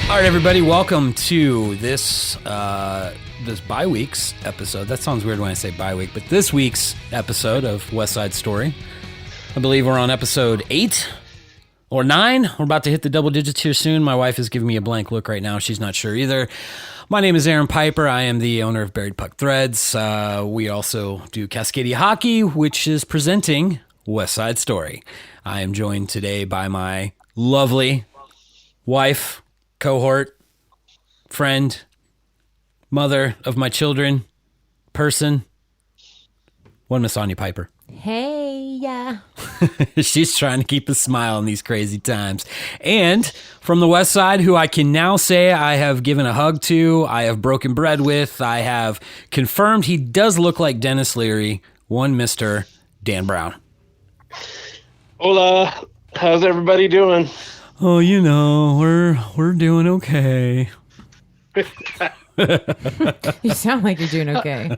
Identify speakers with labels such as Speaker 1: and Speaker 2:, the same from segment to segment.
Speaker 1: All right, everybody, welcome to this bye week's episode. That sounds weird when I say bye week, but this week's episode of West Side Story. I believe we're on episode 8 or 9. We're about to hit the double digits here soon. My wife is giving me a blank look right now. She's not sure either. My name is Aaron Piper. I am the owner of Buried Puck Threads. We also do Cascadia Hockey, which is presenting West Side Story. I am joined today by my lovely wife, cohort, friend, mother of my children, person, one Miss Anya Piper.
Speaker 2: Hey, yeah.
Speaker 1: She's trying to keep a smile in these crazy times. And from the West Side, who I can now say I have given a hug to, I have broken bread with, I have confirmed he does look like Dennis Leary, one Mr. Dan Brown.
Speaker 3: Hola, how's everybody doing?
Speaker 1: Oh, you know, we're doing okay.
Speaker 2: You sound like you're doing okay.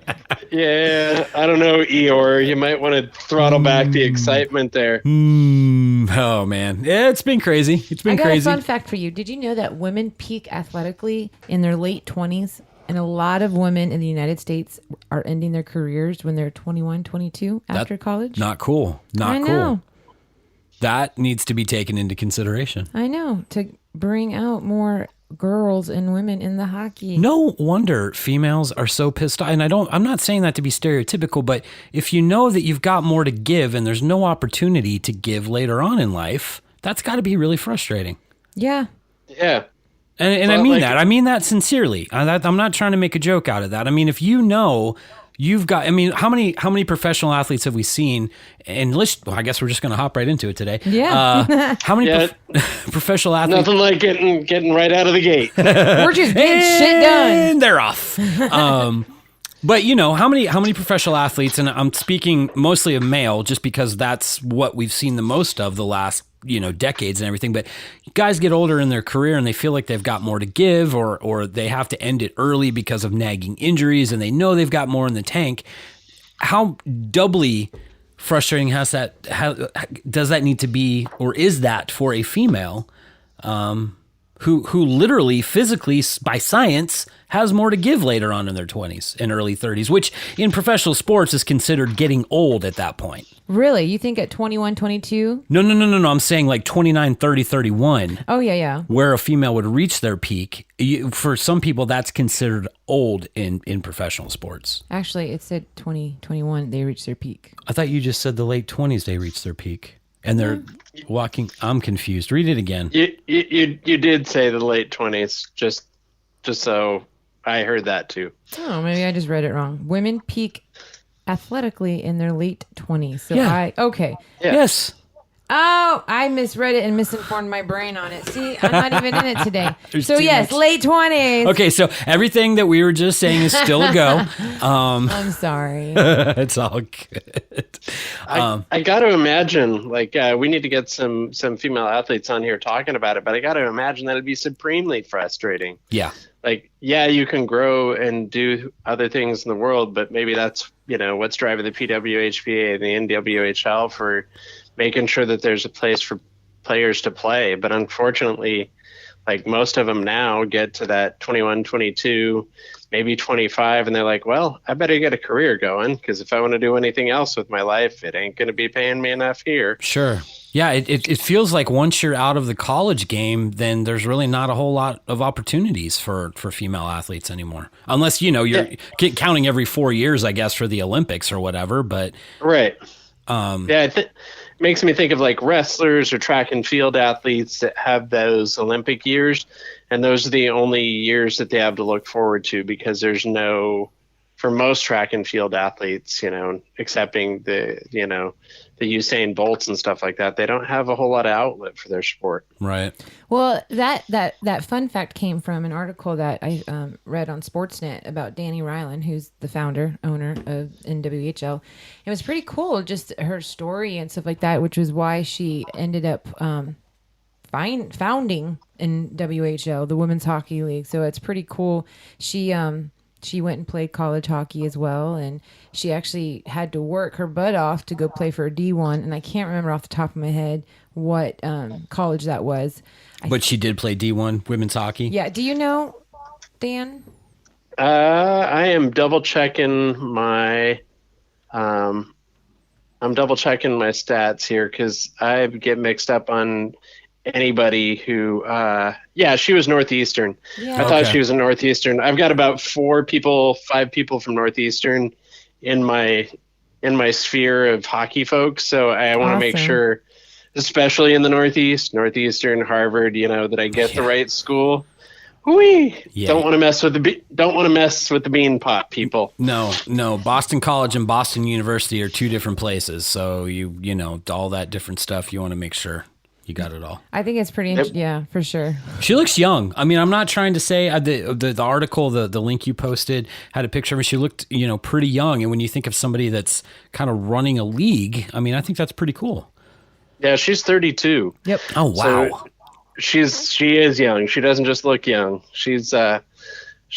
Speaker 3: Yeah, I don't know, Eeyore. You might want to throttle back the excitement there.
Speaker 1: Oh, man. Yeah, it's been crazy. It's been crazy.
Speaker 2: I got a fun fact for you. Did you know that women peak athletically in their late 20s? And a lot of women in the United States are ending their careers when they're 21, 22 after college.
Speaker 1: Not cool. Not cool.
Speaker 2: I know.
Speaker 1: That needs to be taken into consideration.
Speaker 2: I know. To bring out more girls and women in the hockey.
Speaker 1: No wonder females are so pissed off. And I'm not saying that to be stereotypical, but if you know that you've got more to give and there's no opportunity to give later on in life, that's got to be really frustrating.
Speaker 2: Yeah.
Speaker 3: Yeah.
Speaker 1: And I mean that. I mean that sincerely. I'm not trying to make a joke out of that. I mean, if you know you've got, I mean, how many professional athletes have we seen? And I guess we're just going to hop right into it today.
Speaker 2: Yeah.
Speaker 1: How many professional athletes?
Speaker 3: Nothing like getting right out of the gate.
Speaker 2: We're just getting shit done.
Speaker 1: And they're off. But you know, how many professional athletes, and I'm speaking mostly of male, just because that's what we've seen the most of the last, decades and everything. But guys get older in their career and they feel like they've got more to give, or they have to end it early because of nagging injuries, and they know they've got more in the tank. How doubly frustrating does that need to be, or is that for a female who literally, physically, by science, has more to give later on in their 20s and early 30s, which in professional sports is considered getting old at that point.
Speaker 2: Really? You think at 21, 22?
Speaker 1: No. I'm saying like 29, 30, 31.
Speaker 2: Oh, yeah.
Speaker 1: Where a female would reach their peak. For some people, that's considered old in professional sports.
Speaker 2: Actually, it said 2021, they reached their peak.
Speaker 1: I thought you just said the late 20s they reached their peak. And they're walking. I'm confused. Read it again.
Speaker 3: You did say the late 20s, just so I heard that too.
Speaker 2: Oh, maybe I just read it wrong. Women peak athletically in their late 20s. So
Speaker 1: Yeah.
Speaker 2: Okay.
Speaker 3: Yeah.
Speaker 1: Yes.
Speaker 2: Oh, I misread it and misinformed my brain on it. See, I'm not even in it today.
Speaker 1: There's
Speaker 2: So
Speaker 1: too
Speaker 2: yes,
Speaker 1: much.
Speaker 2: late 20s.
Speaker 1: Okay, so everything that we were just saying is still a go.
Speaker 2: I'm sorry.
Speaker 1: It's all good.
Speaker 3: I got to imagine, we need to get some female athletes on here talking about it, but I got to imagine that it'd be supremely frustrating.
Speaker 1: Yeah.
Speaker 3: You can grow and do other things in the world, but maybe that's, what's driving the PWHPA and the NWHL for making sure that there's a place for players to play. But unfortunately, most of them now get to that 21, 22, maybe 25, and they're like, well, I better get a career going, because if I want to do anything else with my life, it ain't going to be paying me enough here.
Speaker 1: Sure. Yeah, it feels like once you're out of the college game, then there's really not a whole lot of opportunities for female athletes anymore. Unless, you're counting every 4 years, I guess, for the Olympics or whatever. But
Speaker 3: right. It makes me think of wrestlers or track and field athletes that have those Olympic years, and those are the only years that they have to look forward to, because there's for most track and field athletes, excepting the Usain Bolts and stuff like that, they don't have a whole lot of outlet for their sport. Right.
Speaker 2: Well, that fun fact came from an article that I read on Sportsnet about Danny Ryland, who's the owner of NWHL. It was pretty cool, just her story and stuff like that, which was why she ended up founding NWHL, the Women's Hockey League. So it's pretty cool. She She went and played college hockey as well, and she actually had to work her butt off to go play for a D1, and I can't remember off the top of my head what college that was.
Speaker 1: But she did play D1 women's hockey.
Speaker 2: Yeah. Do you know, Dan?
Speaker 3: I am double checking my stats here because I get mixed up on anybody who she was Northeastern.
Speaker 2: Yeah.
Speaker 3: I thought she was a Northeastern. I've got about 5 people from Northeastern in my sphere of hockey folks, so I want to make sure, especially in the Northeastern, Harvard, that I get the right school. Whee! Yeah. Don't want to mess with the bean pot, people.
Speaker 1: No. Boston College and Boston University are 2 different places, so all that different stuff. You want to make sure you got it all.
Speaker 2: I think it's pretty yeah, for sure.
Speaker 1: She looks young. I mean, I'm not trying to say the article, the link you posted had a picture of her. She looked, pretty young. And when you think of somebody that's kind of running a league, I mean, I think that's pretty cool.
Speaker 3: Yeah, she's 32.
Speaker 2: Yep.
Speaker 1: Oh, wow.
Speaker 3: So she is young. She doesn't just look young. She's a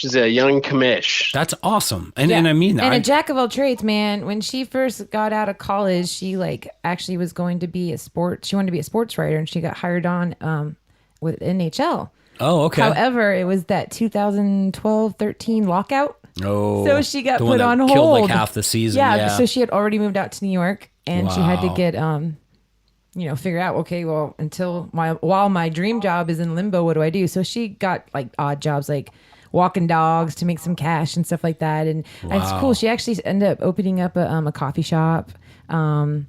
Speaker 3: young commish.
Speaker 1: That's awesome. And I mean that.
Speaker 2: And a jack of all trades, man. When she first got out of college, she actually was going to be she wanted to be a sports writer, and she got hired on with NHL.
Speaker 1: Oh, okay.
Speaker 2: However, it was that 2012-13 lockout.
Speaker 1: Oh.
Speaker 2: So she got
Speaker 1: the
Speaker 2: put
Speaker 1: one that
Speaker 2: on
Speaker 1: killed
Speaker 2: hold.
Speaker 1: like half the season.
Speaker 2: Yeah, so she had already moved out to New York, and she had to
Speaker 1: Wow.
Speaker 2: get figure out, okay, well, while my dream job is in limbo, what do I do? So she got like odd jobs, like walking dogs to make some cash and stuff like that. And it's cool. She actually ended up opening up a coffee shop. And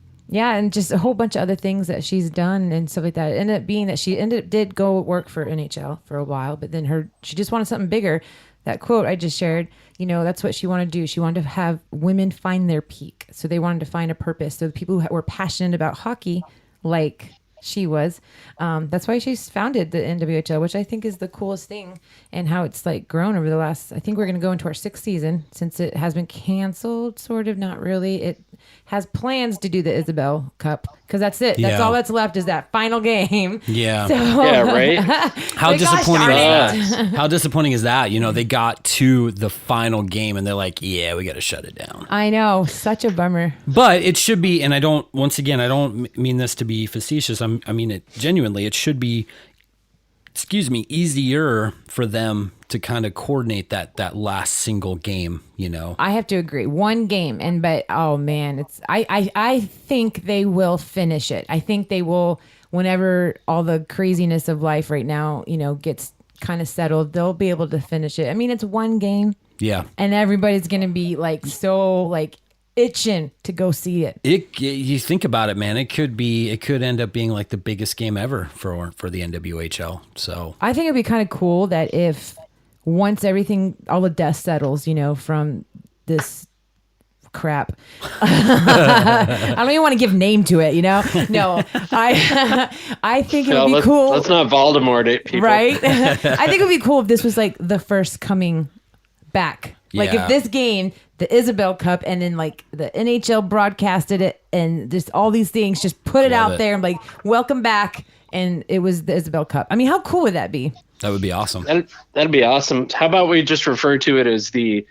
Speaker 2: just a whole bunch of other things that she's done and stuff like that. It ended up being that she did go work for NHL for a while, but then she just wanted something bigger. That quote I just shared, that's what she wanted to do. She wanted to have women find their peak. So they wanted to find a purpose. So the people who were passionate about hockey, like she was, that's why she's founded the NWHL, which I think is the coolest thing, and how it's like grown over the last, I think we're going to go into our 6th season since it has been canceled, sort of, not really. It has plans to do the Isobel Cup, because that's it. That's all that's left is that final game.
Speaker 1: Yeah.
Speaker 2: So,
Speaker 3: yeah, right?
Speaker 1: How disappointing is that? They got to the final game and they're like, yeah, we got to shut it down.
Speaker 2: I know. Such a bummer.
Speaker 1: But it should be, and I don't mean this to be facetious. I mean it genuinely. It should be, easier for them to kind of coordinate that last single game,
Speaker 2: I have to agree. One game, but oh man, I think they will finish it. I think they will, whenever all the craziness of life right now, gets kind of settled, they'll be able to finish it. I mean, it's one game.
Speaker 1: Yeah.
Speaker 2: And everybody's going to be itching to go see it.
Speaker 1: You think about it, man. It could end up being like the biggest game ever for the NWHL. So
Speaker 2: I think it'd be kind of cool that if once all the dust settles, from this crap. I don't even want to give name to it, No, I think it would be cool.
Speaker 3: Let's not Voldemort it, people.
Speaker 2: Right? I think it would be cool if this was like the first coming back. Like if this game, the Isobel Cup, and then like the NHL broadcasted it, and just all these things, just put it out there and like, welcome back. And it was the Isobel Cup. I mean, how cool would that be?
Speaker 1: That would be awesome.
Speaker 3: That'd be awesome. How about we just refer to it as the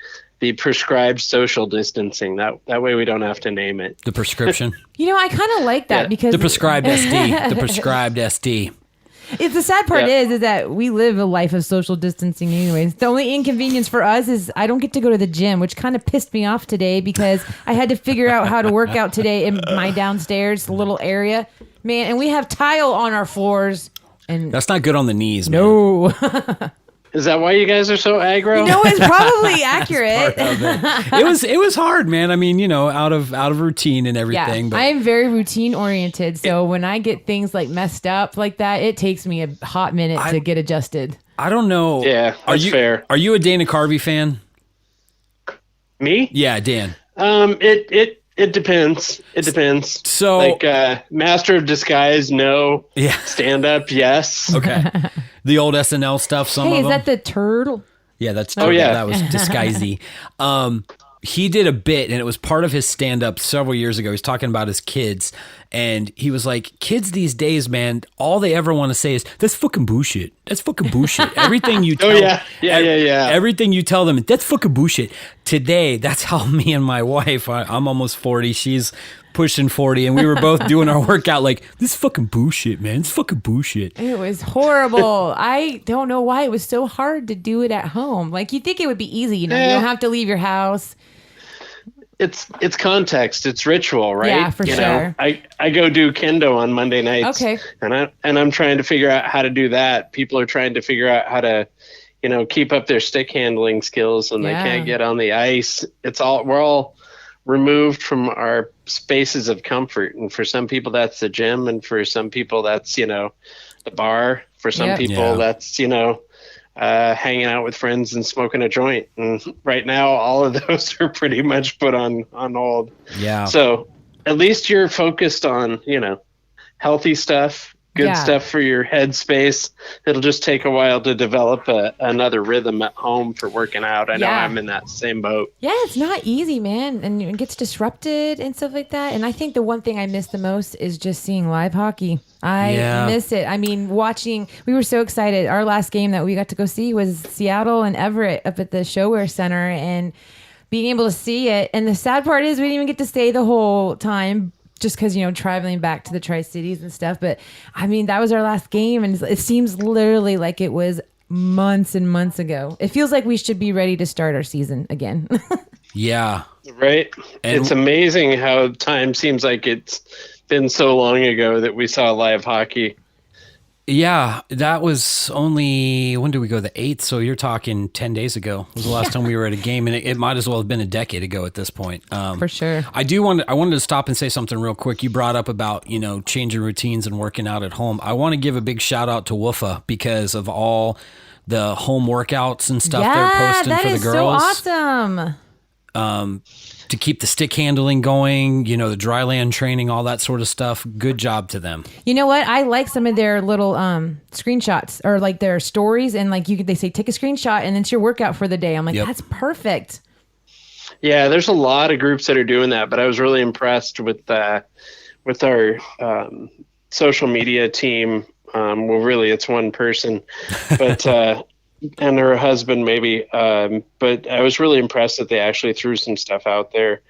Speaker 3: prescribed social distancing? That way we don't have to name it.
Speaker 1: The prescription.
Speaker 2: I kind of like that because
Speaker 1: the prescribed SD. The prescribed SD.
Speaker 2: It's the sad part is that we live a life of social distancing anyways. The only inconvenience for us is I don't get to go to the gym, which kind of pissed me off today because I had to figure out how to work out today in my downstairs little area. Man, and we have tile on our floors. And
Speaker 1: that's not good on the knees, man.
Speaker 2: No.
Speaker 3: Is that why you guys are so aggro?
Speaker 2: It's probably accurate.
Speaker 1: It was hard, man. I mean, out of routine and everything.
Speaker 2: Yeah,
Speaker 1: but
Speaker 2: I am very routine oriented. So when I get things like messed up like that, it takes me a hot minute to get adjusted.
Speaker 1: I don't know.
Speaker 3: Yeah, that's fair.
Speaker 1: Are you a Dana Carvey fan?
Speaker 3: Me?
Speaker 1: Yeah, Dan.
Speaker 3: It depends. It depends.
Speaker 1: So,
Speaker 3: like Master of Disguise, no.
Speaker 1: Yeah.
Speaker 3: Stand up, yes.
Speaker 1: Okay. The old SNL stuff. Some of them.
Speaker 2: Is that the turtle?
Speaker 1: Yeah, that's.
Speaker 3: Oh yeah,
Speaker 1: that was disguisey. he did a bit, and it was part of his stand-up several years ago. He's talking about his kids, and he was like, kids these days, man, all they ever want to say is, that's fucking bullshit. That's fucking bullshit. Everything you tell everything you tell them, that's fucking bullshit. Today, that's how me and my wife, I'm almost 40, she's pushing 40, and we were both doing our workout like, this is fucking bullshit, man. It's fucking bullshit.
Speaker 2: It was horrible. I don't know why it was so hard to do it at home. Like, you'd think it would be easy, you know, you don't have to leave your house.
Speaker 3: It's context. It's ritual, right?
Speaker 2: Yeah, for
Speaker 3: you
Speaker 2: sure.
Speaker 3: know, I go do kendo on Monday nights.
Speaker 2: Okay.
Speaker 3: And I'm trying to figure out how to do that. People are trying to figure out how to, you know, keep up their stick handling skills, and they can't get on the ice. We're all removed from our spaces of comfort. And for some people, that's the gym. And for some people, that's, you know, the bar. For some people, that's, you know, hanging out with friends and smoking a joint. And right now, all of those are pretty much put on hold. Yeah. So at least you're focused on, you know, healthy stuff, good stuff for your headspace. It'll just take a while to develop another rhythm at home for working out. I know I'm in that same boat. Yeah,
Speaker 2: it's not easy, man. And it gets disrupted and stuff like that. And I think the one thing I miss the most is just seeing live hockey. I miss it. I mean, we were so excited. Our last game that we got to go see was Seattle and Everett up at the ShoWare Center, and being able to see it. And the sad part is we didn't even get to stay the whole time, just because, you know, traveling back to the Tri-Cities and stuff. But I mean, that was our last game, and it seems literally like it was months and months ago. It feels like we should be ready to start our season again.
Speaker 3: Yeah. Right. And it's amazing how time seems like it's been so long ago that we saw live hockey.
Speaker 1: Yeah, that was only, when did we go? The 8th. So you're talking 10 days ago was the last time we were at a game, and it might as well have been a decade ago at this point.
Speaker 2: For sure.
Speaker 1: I wanted to stop and say something real quick. You brought up about, you know, changing routines and working out at home. I want to give a big shout out to Woofa because of all the home workouts and stuff they're posting for the girls.
Speaker 2: That is so awesome.
Speaker 1: To keep the stick handling going, you know, the dry land training, all that sort of stuff. Good job to them.
Speaker 2: You know what? I like some of their little screenshots, or like their stories, and like they say, take a screenshot and it's your workout for the day. I'm like, that's perfect.
Speaker 3: Yeah, there's a lot of groups that are doing that, but I was really impressed with our social media team. Well, really, it's one person, but and her husband maybe. But I was really impressed that they actually threw some stuff out there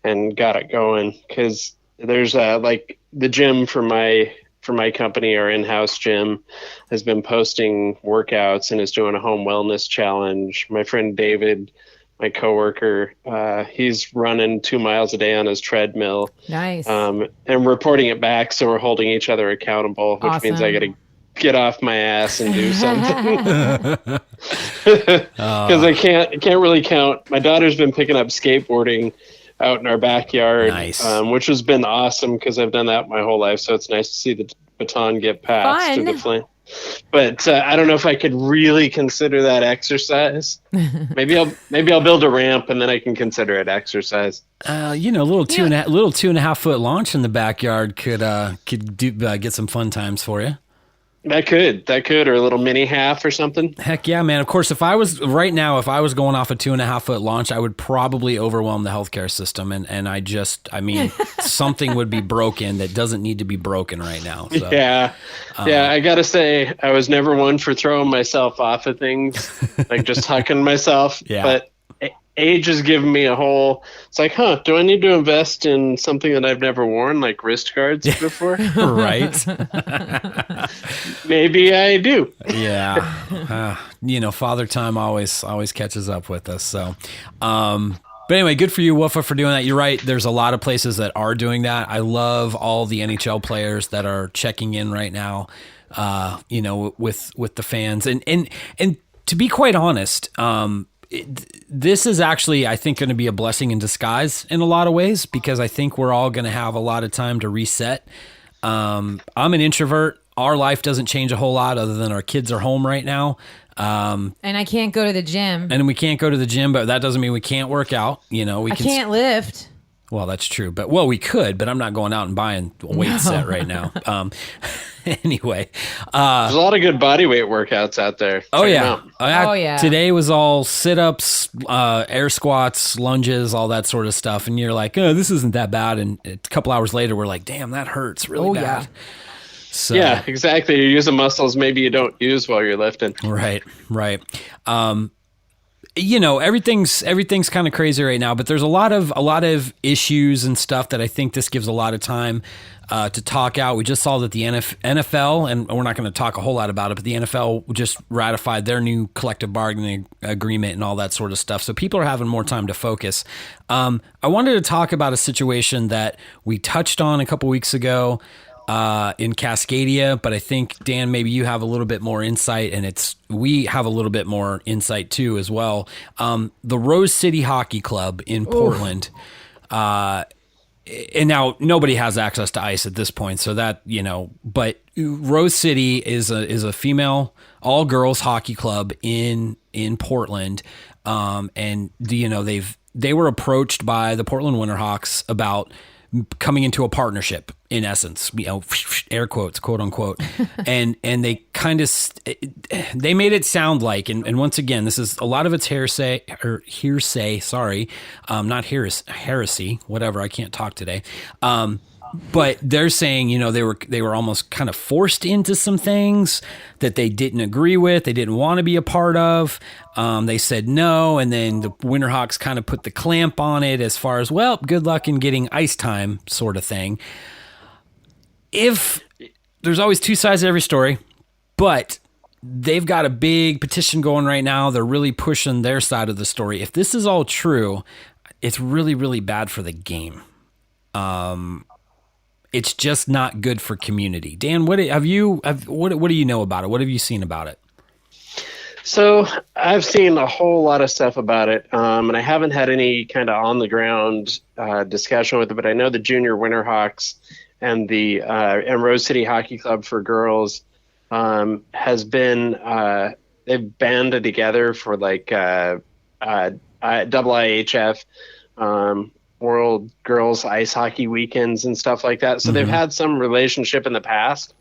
Speaker 3: and got it going, because there's like the gym for my company, our in-house gym, has been posting workouts and is doing a home wellness challenge. My friend David, my coworker, he's running 2 miles a day on his treadmill.
Speaker 2: Nice.
Speaker 3: And reporting it back, so we're holding each other accountable, which means I got to get off my ass and do something. Because I can't really count. My daughter's been picking up skateboarding out in our backyard, which has been awesome because I've done that my whole life. So it's nice to see the baton get passed to the flame. But I don't know if I could really consider that exercise. Maybe I'll build a ramp and then I can consider it exercise.
Speaker 1: You know, a little 2.5 foot launch in the backyard could get some fun times for you.
Speaker 3: That could, or a little mini half or something.
Speaker 1: Heck yeah, man. Of course, if I was going off a 2.5 foot launch, I would probably overwhelm the healthcare system. And something would be broken that doesn't need to be broken right now. So,
Speaker 3: yeah. I got to say, I was never one for throwing myself off of things, like just hucking myself. Yeah. But age has given me it's like, do I need to invest in something that I've never worn, like wrist guards before?
Speaker 1: Right.
Speaker 3: Maybe I do.
Speaker 1: Yeah. You know, father time always catches up with us. So, but anyway, good for you, Woofa, for doing that. You're right. There's a lot of places that are doing that. I love all the NHL players that are checking in right now, you know, with the fans. And to be quite honest, this is actually, I think, going to be a blessing in disguise in a lot of ways, because I think we're all going to have a lot of time to reset. I'm an introvert. Our life doesn't change a whole lot other than our kids are home right now.
Speaker 2: And I can't go to the gym.
Speaker 1: And we can't go to the gym, but that doesn't mean we can't work out. You know,
Speaker 2: I can't lift.
Speaker 1: Well, that's true. But we could, but I'm not going out and buying a weight set right now. Anyway,
Speaker 3: there's a lot of good body weight workouts out there.
Speaker 1: oh
Speaker 3: Check 'em
Speaker 1: yeah.
Speaker 3: out.
Speaker 2: Oh, yeah.
Speaker 1: Today was all sit-ups, air squats, lunges, all that sort of stuff. And you're like, oh, this isn't that bad. And a couple hours later, we're like, damn, that hurts really bad.
Speaker 2: Yeah.
Speaker 1: So,
Speaker 3: Yeah, exactly. You're using muscles maybe you don't use while you're lifting.
Speaker 1: right. Everything's kind of crazy right now, but there's a lot of issues and stuff that I think this gives a lot of time to talk out. We just saw that the NFL, and we're not going to talk a whole lot about it, but the NFL just ratified their new collective bargaining agreement and all that sort of stuff. So people are having more time to focus. I wanted to talk about a situation that we touched on a couple weeks ago in Cascadia, but I think, Dan, maybe you have a little bit more insight, and we have a little bit more insight too as well. The Rose City Hockey Club in Portland, and now nobody has access to ice at this point, so that, but Rose City is a female all girls hockey club in Portland, and they were approached by the Portland Winterhawks about coming into a partnership, in essence, air quotes, quote unquote. and they kind of, they made it sound like, and once again, this is a lot of it's hearsay, sorry. Not heresy, whatever. I can't talk today. But they're saying, they were almost kind of forced into some things that they didn't agree with. They didn't want to be a part of. They said no. And then the Winterhawks kind of put the clamp on it as far as, well, good luck in getting ice time sort of thing. There's always two sides to every story, but they've got a big petition going right now. They're really pushing their side of the story. If this is all true, it's really, really bad for the game. It's just not good for community. Dan, what do you know about it? What have you seen about it?
Speaker 3: So I've seen a whole lot of stuff about it, and I haven't had any kind of on the ground discussion with it. But I know the Junior Winterhawks and the Rose City Hockey Club for girls has been they've banded together for like IIHF. World Girls Ice Hockey Weekends and stuff like that. So they've had some relationship in the past.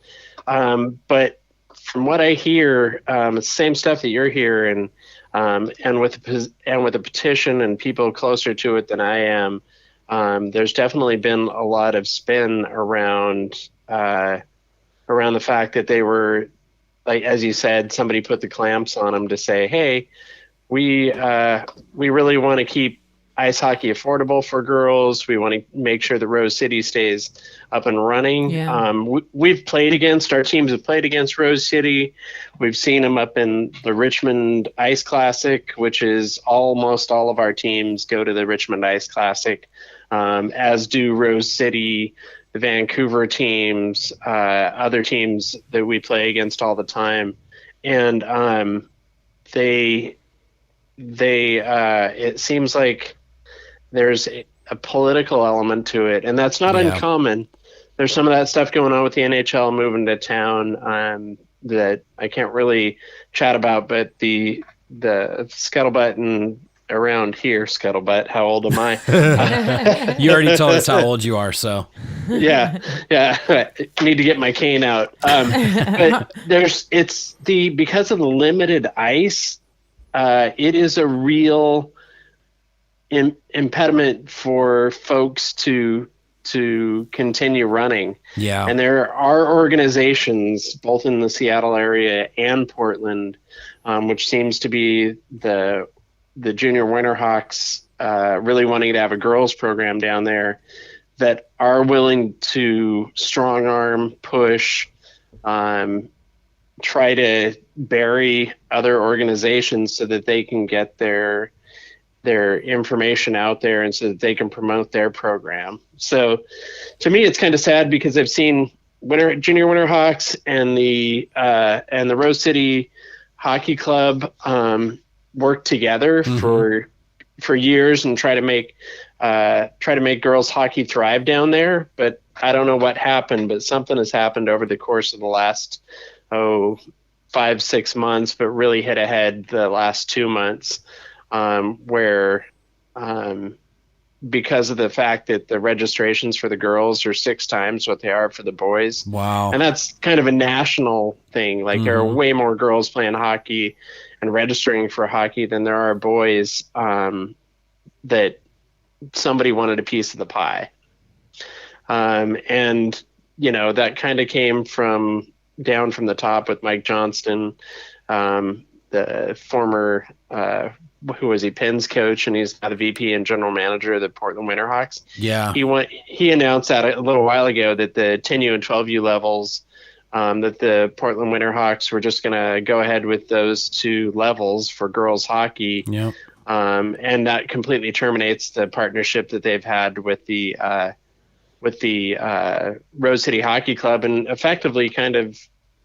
Speaker 3: But from what I hear, it's the same stuff that you're hearing, and with the petition and people closer to it than I am, there's definitely been a lot of spin around the fact that they were, like, as you said, somebody put the clamps on them to say, hey, we really want to keep ice hockey affordable for girls. We want to make sure that Rose City stays up and running.
Speaker 2: Yeah.
Speaker 3: Our teams have played against Rose City. We've seen them up in the Richmond Ice Classic, which is almost all of our teams go to the Richmond Ice Classic, as do Rose City, the Vancouver teams, other teams that we play against all the time. And it seems like there's a political element to it, and that's not uncommon. There's some of that stuff going on with the NHL moving to town that I can't really chat about, but the scuttlebutt and around here, scuttlebutt, how old am I?
Speaker 1: You already told us how old you are, so.
Speaker 3: Yeah. I need to get my cane out. But because of the limited ice, it is a real impediment for folks to continue running.
Speaker 1: Yeah.
Speaker 3: And there are organizations both in the Seattle area and Portland, which seems to be the Junior Winterhawks really wanting to have a girls program down there, that are willing to strong arm, push, try to bury other organizations so that they can get their information out there and so that they can promote their program. So to me, it's kind of sad because I've seen Junior Winterhawks and the Rose City Hockey Club work together for years and try to make girls hockey thrive down there. But I don't know what happened, but something has happened over the course of the last 5-6 months, but really hit ahead the last 2 months, where because of the fact that the registrations for the girls are 6 times what they are for the boys.
Speaker 1: Wow.
Speaker 3: And that's kind of a national thing. Like there are way more girls playing hockey and registering for hockey than there are boys, that somebody wanted a piece of the pie. And, that kind of came down from the top with Mike Johnston, the former, who was he, Penn's coach, and he's now the VP and general manager of the Portland Winterhawks.
Speaker 1: Yeah.
Speaker 3: He announced that a little while ago that the 10U and 12U levels, that the Portland Winterhawks were just going to go ahead with those 2 levels for girls hockey.
Speaker 1: Yeah.
Speaker 3: And that completely terminates the partnership that they've had with the Rose City Hockey Club, and effectively kind of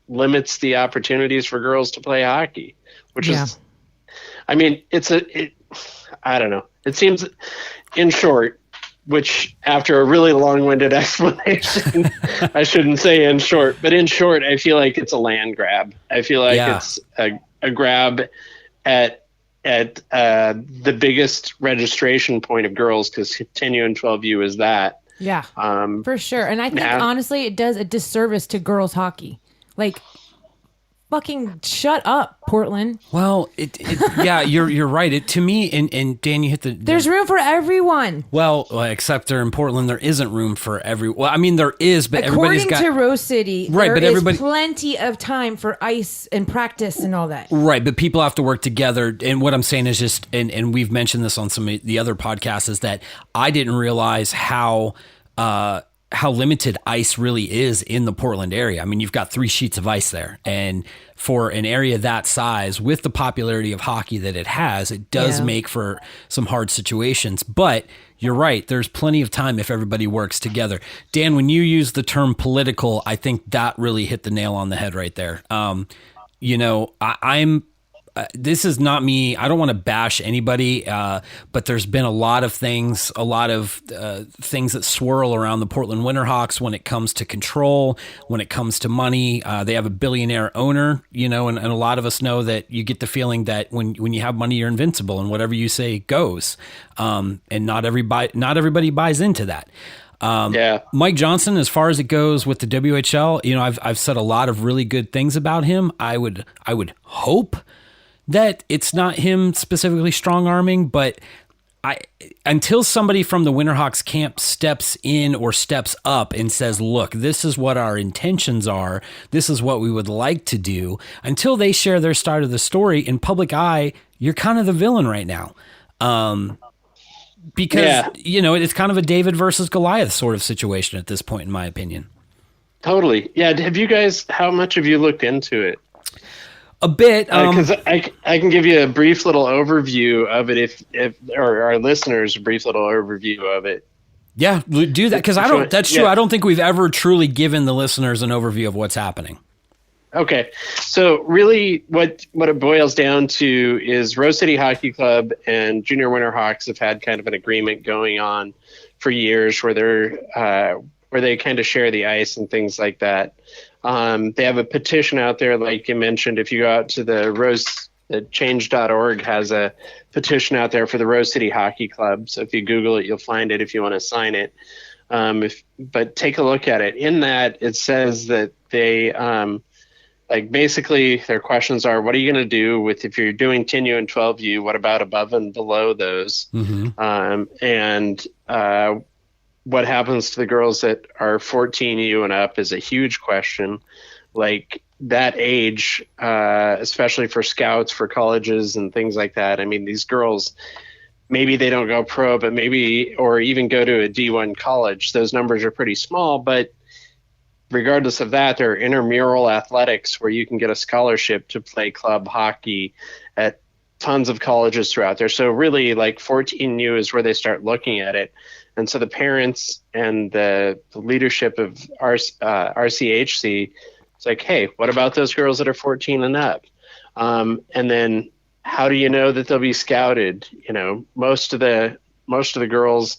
Speaker 3: limits the opportunities for girls to play hockey, which is, I mean, I don't know. It seems, in short, which after a really long-winded explanation, I shouldn't say in short, but in short, I feel like it's a land grab. I feel like it's a grab at the biggest registration point of girls, because 10U and 12U is that.
Speaker 2: Yeah, for sure. And I think, honestly, it does a disservice to girls hockey. Like, fucking shut up, Portland.
Speaker 1: Well, yeah, you're right. To me, and Dan, you hit
Speaker 2: there's room for everyone.
Speaker 1: Well, except there in Portland, there isn't room for well, I mean, there is, but everybody's got.
Speaker 2: According to Rose City,
Speaker 1: right, but
Speaker 2: is plenty of time for ice and practice and all that.
Speaker 1: Right, but people have to work together. And what I'm saying is just, and we've mentioned this on some of the other podcasts, is that I didn't realize how limited ice really is in the Portland area. I mean, you've got 3 sheets of ice there, and for an area that size, with the popularity of hockey that it has, it does make for some hard situations. But you're right, there's plenty of time if everybody works together. Dan, when you use the term political, I think that really hit the nail on the head right there. I'm this is not me. I don't want to bash anybody, but there's been a lot of things that swirl around the Portland Winterhawks when it comes to control, when it comes to money. They have a billionaire owner, and a lot of us know that you get the feeling that when you have money, you're invincible, and whatever you say goes. And not everybody buys into that. Mike Johnson, as far as it goes with the WHL, I've said a lot of really good things about him. I would hope that it's not him specifically strong-arming, but until somebody from the Winterhawks camp steps in or steps up and says, look, this is what our intentions are, this is what we would like to do, until they share their side of the story in public eye, you're kind of the villain right now. Because, it's kind of a David versus Goliath sort of situation at this point, in my opinion. Totally.
Speaker 3: Yeah. How much have you looked into it?
Speaker 1: A bit,
Speaker 3: because I can give you a brief little overview of it or our listeners a brief little overview of it.
Speaker 1: Yeah, do that, because that's true. I don't think we've ever truly given the listeners an overview of what's happening.
Speaker 3: Okay, so really, what it boils down to is Rose City Hockey Club and Junior Winterhawks have had kind of an agreement going on for years where they kind of share the ice and things like that. They have a petition out there, like you mentioned. If you go out to the change.org has a petition out there for the Rose City Hockey Club. So if you Google it, you'll find it if you want to sign it. But take a look at it. In that, it says that they, basically their questions are, what are you going to do if you're doing 10U and 12U? What about above and below those? Mm-hmm. What happens to the girls that are 14U and up is a huge question. Like that age, especially for scouts, for colleges and things like that. I mean, these girls, maybe they don't go pro, but or even go to a D1 college. Those numbers are pretty small, but regardless of that, there are intramural athletics where you can get a scholarship to play club hockey at tons of colleges throughout there. So really, like 14U is where they start looking at it. And so the parents and the leadership of RCHC, it's like, hey, what about those girls that are 14 and up? And then how do you know that they'll be scouted? Most of the girls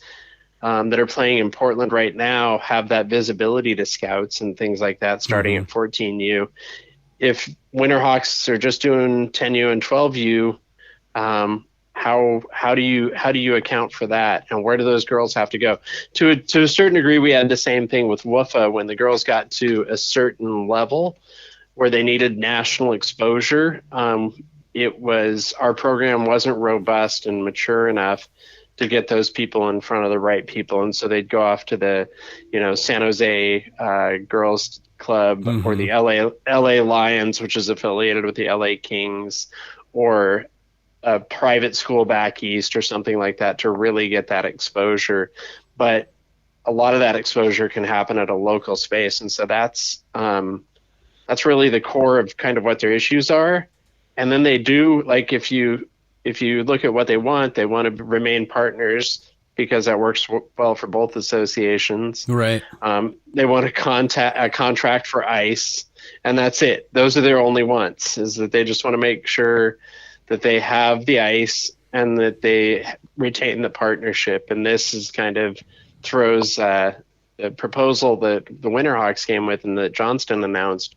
Speaker 3: that are playing in Portland right now have that visibility to scouts and things like that starting at 14U. If Winterhawks are just doing 10U and 12U, how how do you account for that, and where do those girls have to go? To a certain degree, we had the same thing with WUFA when the girls got to a certain level where they needed national exposure. It was, our program wasn't robust and mature enough to get those people in front of the right people, and so they'd go off to the, San Jose girls club, or the LA Lions, which is affiliated with the LA Kings, or a private school back east or something like that, to really get that exposure. But a lot of that exposure can happen at a local space, and so that's really the core of kind of what their issues are. And then they do, like, if you look at what they want to remain partners, because that works well for both associations.
Speaker 1: Right.
Speaker 3: They want a contract for ice, and that's it. Those are their only wants, is that they just want to make sure that they have the ice and that they retain the partnership. And this is kind of throws the proposal that the Winterhawks came with and that Johnston announced,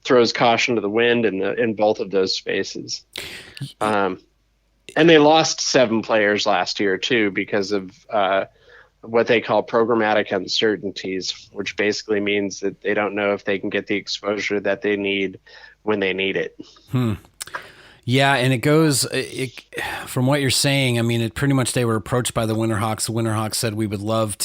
Speaker 3: throws caution to the wind in both of those spaces. And they lost 7 players last year too, because of what they call programmatic uncertainties, which basically means that they don't know if they can get the exposure that they need when they need it.
Speaker 1: Yeah, and it goes from what you're saying. I mean, it pretty much, they were approached by the Winterhawks. The Winterhawks said, we would love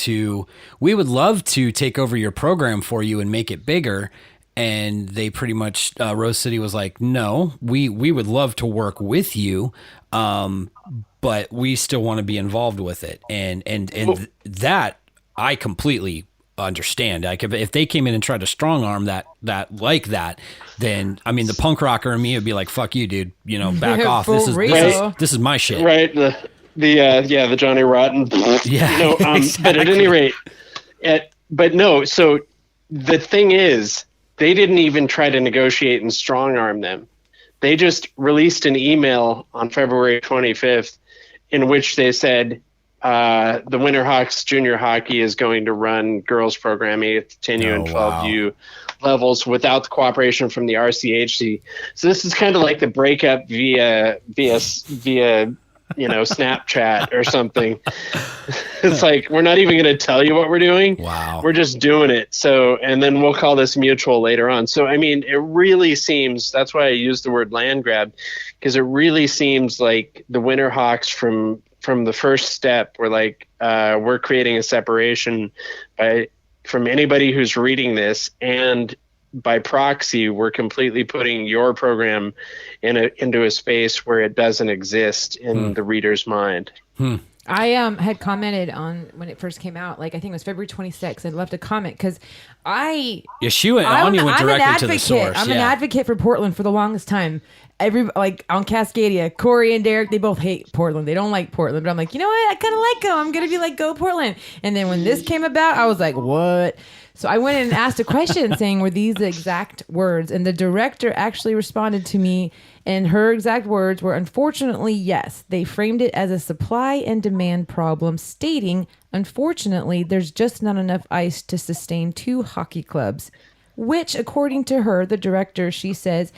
Speaker 1: to take over your program for you and make it bigger. And they pretty much, Rose City was like, no, we would love to work with you, but we still want to be involved with it. And that I completely understand. If they came in and tried to strong arm that, then, I mean, the punk rocker in me would be like, fuck you, dude, back off. This is my shit.
Speaker 3: Right. The Johnny Rotten.
Speaker 1: Yeah. Exactly.
Speaker 3: But at any rate, but no. So the thing is, they didn't even try to negotiate and strong arm them. They just released an email on February 25th in which they said the Winterhawks junior hockey is going to run girls programming at the 10U and 12U levels without the cooperation from the RCHC. So this is kind of like the breakup via Snapchat or something. It's like, we're not even going to tell you what we're doing.
Speaker 1: Wow.
Speaker 3: We're just doing it. So, and then we'll call this mutual later on. So, I mean, it really seems, that's why I used the word land grab, because it really seems like the Winterhawks from the first step were like, we're creating a separation from anybody who's reading this, and by proxy, we're completely putting your program into a space where it doesn't exist in the reader's mind.
Speaker 2: I had commented on when it first came out, like I think it was February 26th. I left a comment because Anya went directly to the source. I'm an advocate for Portland for the longest time. On Cascadia, Corey and Derek, they both hate Portland. They don't like Portland, but I'm like, you know what? I kind of like them. I'm gonna be like, go Portland. And then when this came about, I was like, what? So I went in and asked a question saying, were these the exact words? And the director actually responded to me, and her exact words were, unfortunately, yes. They framed it as a supply and demand problem, stating, unfortunately, there's just not enough ice to sustain 2 hockey clubs, which, according to her, the director, she says,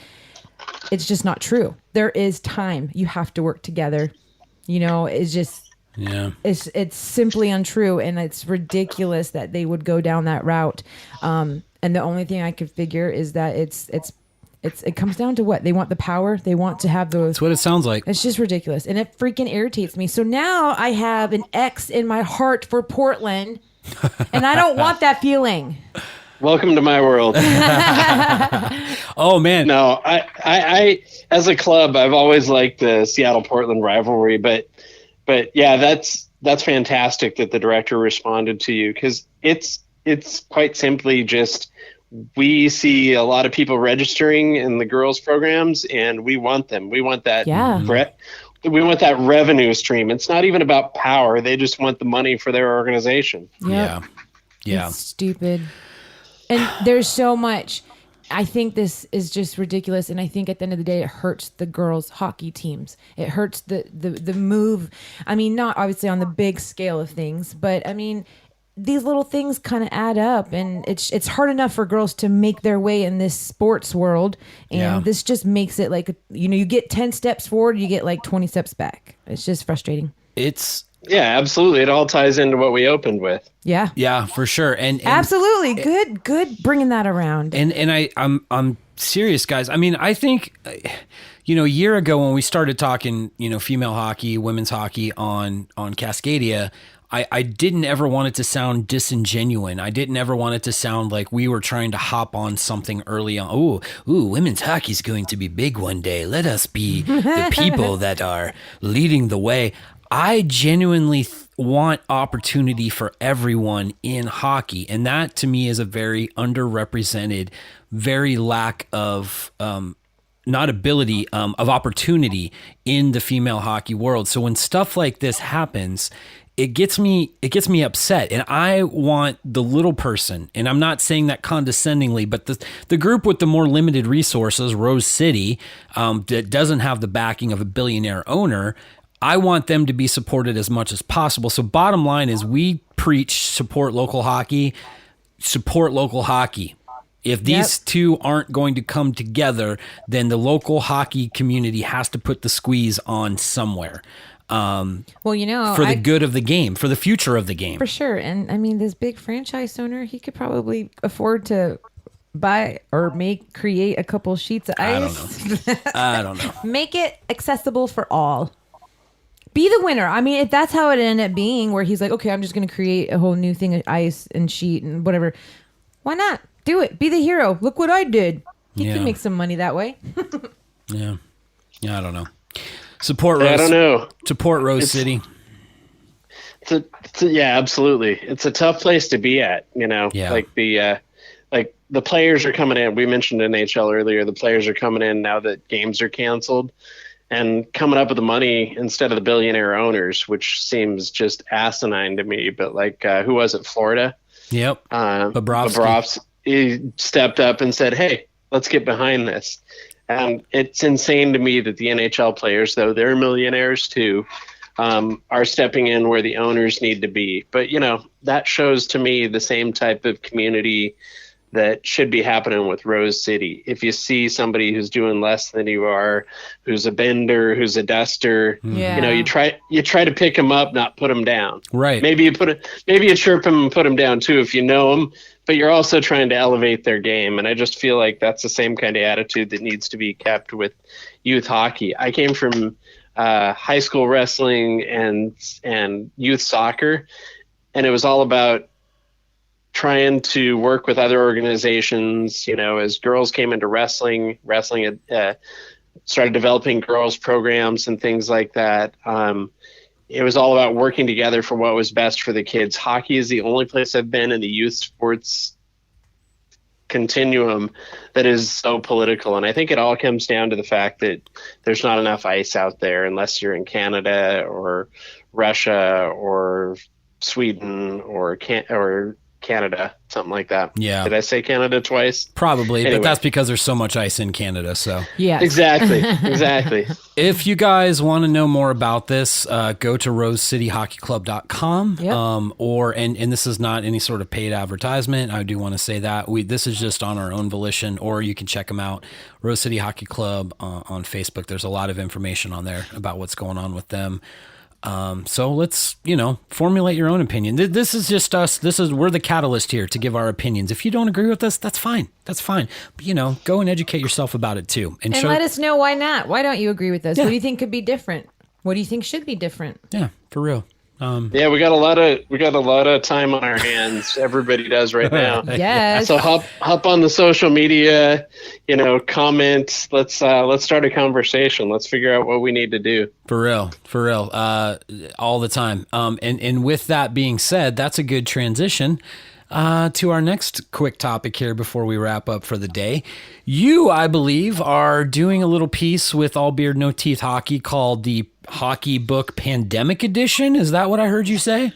Speaker 2: it's just not true. There is time. You have to work together. It's just... Yeah, it's simply untrue, and it's ridiculous that they would go down that route. And the only thing I could figure is that it comes down to what they want: the power. They want to have those.
Speaker 1: That's what it sounds like.
Speaker 2: It's just ridiculous, and it freaking irritates me. So now I have an X in my heart for Portland, and I don't want that feeling.
Speaker 3: Welcome to my world.
Speaker 1: Oh man,
Speaker 3: no, I as a club, I've always liked the Seattle-Portland rivalry, but yeah, that's fantastic that the director responded to you, because it's quite simply just, we see a lot of people registering in the girls programs, and we want them. We want that.
Speaker 2: Yeah.
Speaker 3: We want that revenue stream. It's not even about power. They just want the money for their organization.
Speaker 2: Yep. Yeah. It's stupid. And there's so much. I think this is just ridiculous, and I think at the end of the day, it hurts the girls' hockey teams. It hurts the move. I mean, not obviously on the big scale of things, but I mean, these little things kind of add up, and it's hard enough for girls to make their way in this sports world, and this just makes it like, you get 10 steps forward, you get like 20 steps back. It's just frustrating.
Speaker 3: Yeah, absolutely. It all ties into what we opened with.
Speaker 1: Yeah, for sure. And
Speaker 2: absolutely good bringing that around.
Speaker 1: And I'm serious, guys. I mean, I think, a year ago when we started talking, female hockey, women's hockey on Cascadia, I didn't ever want it to sound disingenuous. I didn't ever want it to sound like we were trying to hop on something early on. Ooh, women's hockey is going to be big one day. Let us be the people that are leading the way. I genuinely want opportunity for everyone in hockey. And that to me is a very underrepresented, very lack of, not ability, of opportunity in the female hockey world. So when stuff like this happens, it gets me upset, and I want the little person, and I'm not saying that condescendingly, but the group with the more limited resources, Rose City, that doesn't have the backing of a billionaire owner, I want them to be supported as much as possible. So bottom line is we preach support local hockey. If these two aren't going to come together, then the local hockey community has to put the squeeze on somewhere. For the good of the game, for the future of the game.
Speaker 2: For sure. And I mean, this big franchise owner, he could probably afford to buy or create a couple sheets of ice.
Speaker 1: I don't know.
Speaker 2: Make it accessible for all. Be the winner. I mean, if that's how it ended up being, where he's like, okay, I'm just going to create a whole new thing of ice and sheet and whatever. Why not? Do it. Be the hero. Look what I did. He can make some money that way.
Speaker 1: Yeah, I don't know. Support Rose.
Speaker 3: I don't know.
Speaker 1: Support Rose City.
Speaker 3: Yeah, absolutely. It's a tough place to be at.
Speaker 1: Yeah.
Speaker 3: Like the players are coming in. We mentioned NHL earlier. The players are coming in now that games are canceled, and coming up with the money instead of the billionaire owners, which seems just asinine to me. But who was it? Florida.
Speaker 1: Yep.
Speaker 3: Bobrovsky. He stepped up and said, "Hey, let's get behind this." It's insane to me that the NHL players, though they're millionaires too, are stepping in where the owners need to be. But, that shows to me the same type of community that should be happening with Rose City. If you see somebody who's doing less than you are, who's a bender, who's a duster, you try to pick them up, not put them down.
Speaker 1: Right.
Speaker 3: Maybe you chirp them and put them down too if you know them, but you're also trying to elevate their game. And I just feel like that's the same kind of attitude that needs to be kept with youth hockey. I came from high school wrestling and youth soccer, and it was all about trying to work with other organizations. As girls came into wrestling had started developing girls programs and things like that. It was all about working together for what was best for the kids. Hockey is the only place I've been in the youth sports continuum that is so political. And I think it all comes down to the fact that there's not enough ice out there unless you're in Canada or Russia or Sweden or Canada, something like that.
Speaker 1: Yeah.
Speaker 3: Did I say Canada twice?
Speaker 1: Probably,
Speaker 3: anyway.
Speaker 1: But that's because there's so much ice in Canada. So
Speaker 2: yeah,
Speaker 3: exactly.
Speaker 1: If you guys want to know more about this, go to rosecityhockeyclub.com.
Speaker 2: Yep.
Speaker 1: And this is not any sort of paid advertisement. I do want to say that this is just on our own volition, or you can check them out. Rose City Hockey Club on Facebook. There's a lot of information on there about what's going on with them. So let's, formulate your own opinion. This is just us. We're the catalyst here to give our opinions. If you don't agree with us, that's fine. That's fine. But, go and educate yourself about it too. And
Speaker 2: let us know why not. Why don't you agree with us? Yeah. What do you think could be different? What do you think should be different?
Speaker 1: Yeah, for real.
Speaker 3: Yeah, we got a lot of time on our hands. Everybody does right now.
Speaker 2: Yes.
Speaker 3: So hop on the social media, comment. Let's start a conversation. Let's figure out what we need to do.
Speaker 1: For real. All the time. And with that being said, that's a good transition to our next quick topic here before we wrap up for the day. You, I believe, are doing a little piece with All Beard No Teeth Hockey called the Hockey Book Pandemic Edition. Is that what I heard you say?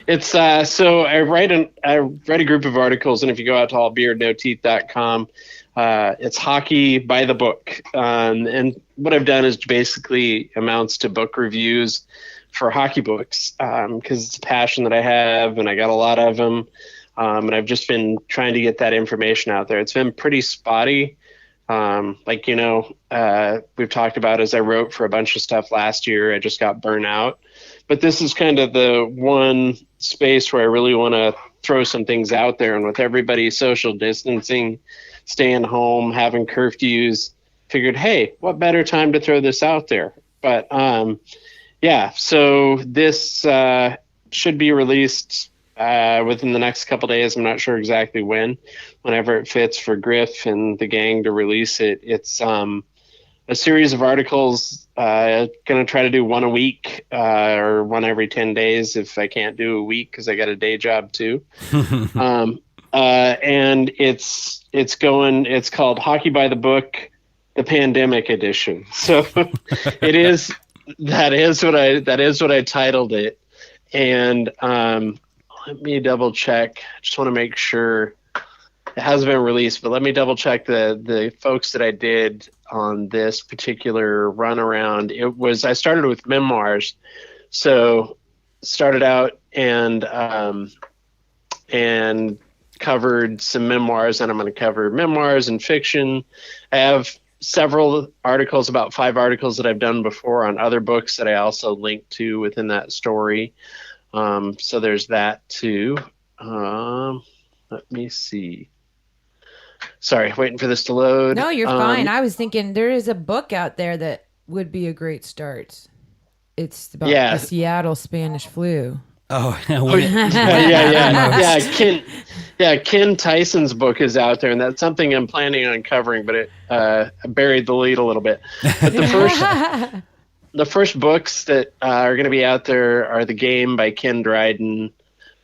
Speaker 3: It's so I write a group of articles, and if you go out to allbeardnoteeth.com, it's hockey by the book. And what I've done is basically amounts to book reviews for hockey books, because it's a passion that I have, and I got a lot of them. And I've just been trying to get that information out there. It's been pretty spotty. We've talked about, as I wrote for a bunch of stuff last year, I just got burnt out. But this is kind of the one space where I really want to throw some things out there. And with everybody social distancing, staying home, having curfews, figured, hey, what better time to throw this out there? But so this should be released within the next couple days. I'm not sure exactly whenever it fits for Griff and the gang to release it. It's a series of articles, going to try to do one a week or one every 10 days if I can't do a week, because I got a day job too. And it's called Hockey by the Book, the Pandemic Edition. So that is what I titled it. And let me double check. I just want to make sure it hasn't been released, but let me double check the folks that I did on this particular run around. I started with memoirs. So started out and covered some memoirs, and I'm going to cover memoirs and fiction. I have several articles, about 5 articles that I've done before on other books that I also link to within that story. So there's that too. Let me see. Sorry, waiting for this to load.
Speaker 2: No, you're fine. I was thinking there is a book out there that would be a great start. It's about the Seattle Spanish flu.
Speaker 1: Oh,
Speaker 3: Ken Tyson's book is out there, and that's something I'm planning on covering, but I buried the lead a little bit. But the first books that are going to be out there are The Game by Ken Dryden.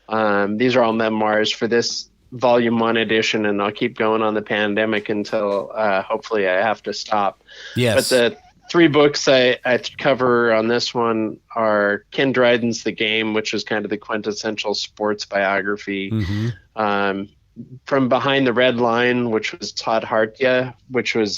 Speaker 3: These are all memoirs for this volume 1 edition, and I'll keep going on the pandemic until hopefully I have to stop.
Speaker 1: Yes.
Speaker 3: But the 3 books I cover on this one are Ken Dryden's The Game, which is kind of the quintessential sports biography. Mm-hmm. From Behind the Red Line, which was Todd Hartya, which was